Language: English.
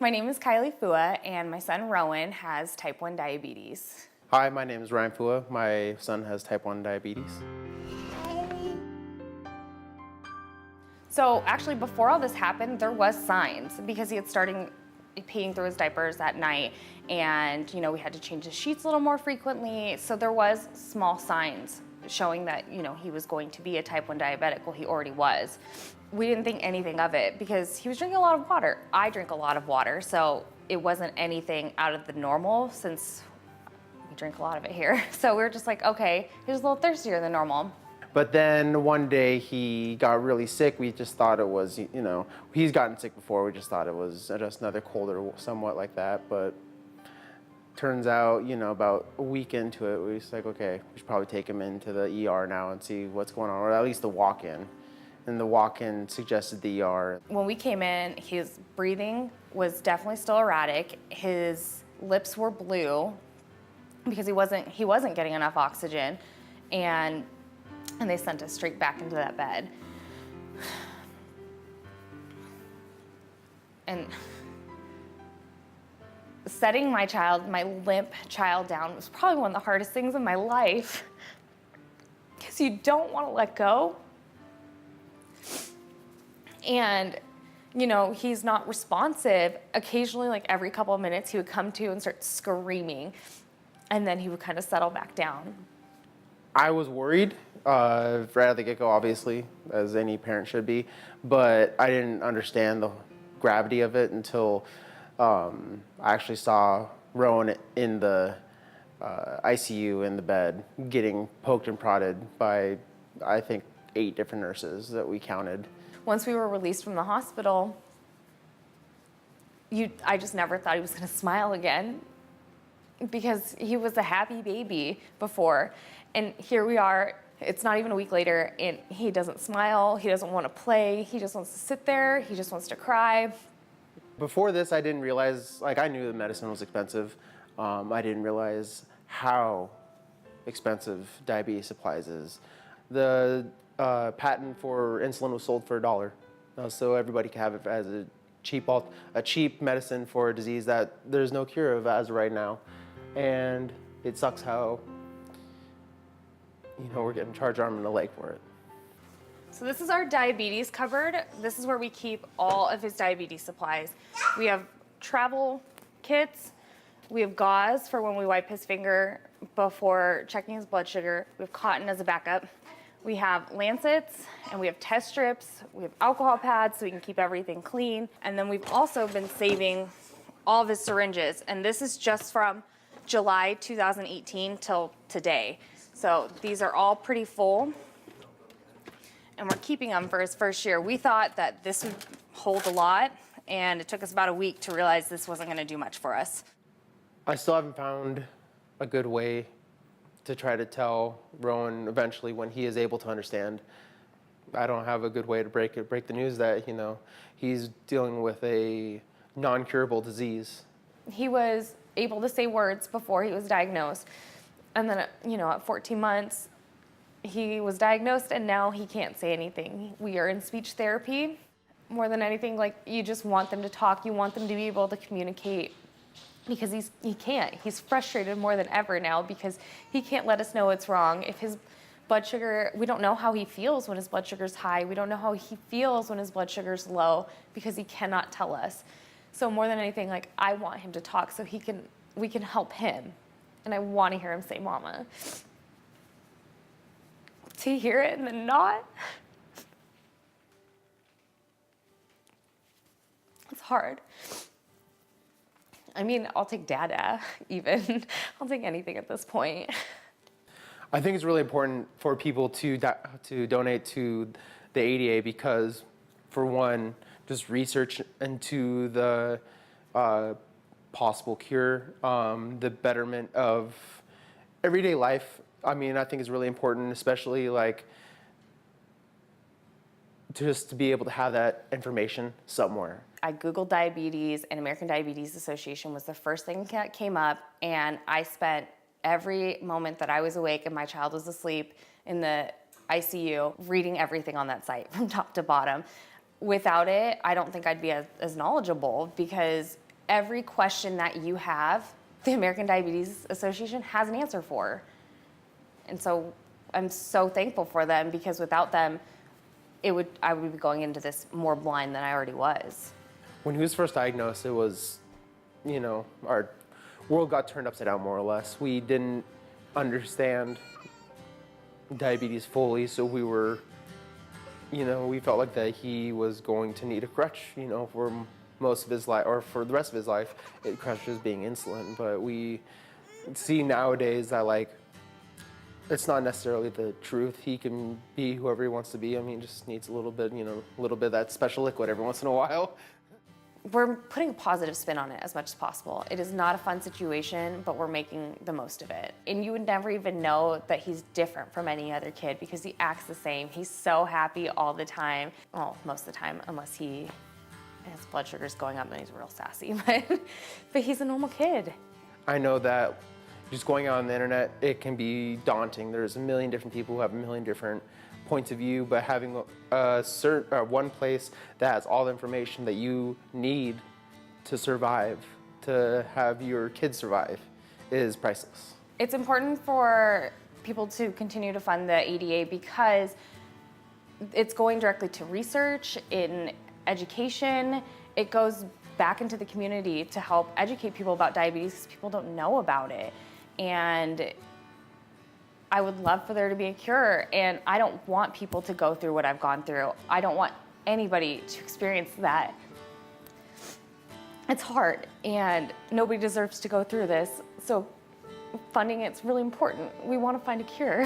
My name is Rowen Fua, and my son Rowen has type 1 diabetes. Hi, my name is Rowen Fua. My son has type 1 diabetes. So actually, before all this happened, there was signs because he had started peeing through his diapers at night, and we had to change the sheets a little more frequently. So there was small signs showing that he was going to be a type 1 diabetic. Well, he already was. We didn't think anything of it because he was drinking a lot of water. I drink a lot of water, so it wasn't anything out of the normal since we drink a lot of it here. So we were just like, okay, he was a little thirstier than normal. But then one day he got really sick. We just thought it was, he's gotten sick before. We just thought it was just another cold or somewhat like that. But turns out, about a week into it, we was like, okay, we should probably take him into the ER now and see what's going on, or at least the walk-in. And the walk-in suggested the ER. When we came in, his breathing was definitely still erratic. His lips were blue because he wasn't getting enough oxygen, and they sent us straight back into that bed. And setting my limp child down was probably one of the hardest things in my life because you don't want to let go. And, he's not responsive. Occasionally, like every couple of minutes, he would come to and start screaming, and then he would kind of settle back down. I was worried right out of the get-go, obviously, as any parent should be, but I didn't understand the gravity of it until I actually saw Rowan in the ICU in the bed getting poked and prodded by, I think, 8 different nurses that we counted. Once we were released from the hospital, I just never thought he was going to smile again because he was a happy baby before. And here we are, it's not even a week later, and he doesn't smile, he doesn't want to play, he just wants to sit there, he just wants to cry. Before this, I didn't realize, I knew the medicine was expensive. I didn't realize how expensive diabetes supplies is. The patent for insulin was sold for $1, so everybody can have it as a cheap medicine for a disease that there's no cure of as of right now. And it sucks how we're getting charged arm and a leg for it. So this is our diabetes cupboard. This is where we keep all of his diabetes supplies. We have travel kits. We have gauze for when we wipe his finger before checking his blood sugar. We have cotton as a backup. We have lancets, and we have test strips. We have alcohol pads so we can keep everything clean. And then we've also been saving all of his syringes. And this is just from July 2018 till today. So these are all pretty full, and we're keeping them for his first year. We thought that this would hold a lot, and it took us about a week to realize this wasn't going to do much for us. I still haven't found a good way to try to tell Rowan eventually when he is able to understand. I don't have a good way to break the news that, he's dealing with a non-curable disease. He was able to say words before he was diagnosed. And then, at 14 months, he was diagnosed, and now he can't say anything. We are in speech therapy. More than anything, you just want them to talk. You want them to be able to communicate because he can't. He's frustrated more than ever now because he can't let us know what's wrong. If his blood sugar, we don't know how he feels when his blood sugar's high. We don't know how he feels when his blood sugar's low because he cannot tell us. So more than anything, I want him to talk so we can help him. And I want to hear him say mama. To hear it and then not, it's hard. I'll take dada even. I'll take anything at this point. I think it's really important for people to donate to the ADA because, for one, just research into the possible cure, the betterment of everyday life. I think is really important, especially just to be able to have that information somewhere. I Googled diabetes, and American Diabetes Association was the first thing that came up, and I spent every moment that I was awake and my child was asleep in the ICU reading everything on that site from top to bottom. Without it, I don't think I'd be as knowledgeable because every question that you have, the American Diabetes Association has an answer for. And so I'm so thankful for them, because without them, I would be going into this more blind than I already was. When he was first diagnosed, it was, our world got turned upside down more or less. We didn't understand diabetes fully, so we were, we felt like that he was going to need a crutch, for most of his life, or for the rest of his life. Crutch was being insulin, but we see nowadays that, like, it's not necessarily the truth. He can be whoever he wants to be. I mean, just needs a little bit, a little bit of that special liquid every once in a while. We're putting a positive spin on it as much as possible. It is not a fun situation, but we're making the most of it. And you would never even know that he's different from any other kid, because he acts the same. He's so happy all the time. Well, most of the time, unless his blood sugar's going up and he's real sassy. But he's a normal kid. I know that just going out on the internet, it can be daunting. There's a million different people who have a million different points of view, but having one place that has all the information that you need to survive, to have your kids survive, is priceless. It's important for people to continue to fund the ADA, because it's going directly to research, in education. It goes back into the community to help educate people about diabetes, because people don't know about it. And I would love for there to be a cure, and I don't want people to go through what I've gone through. I don't want anybody to experience that. It's hard, and nobody deserves to go through this, so funding it's really important. We want to find a cure.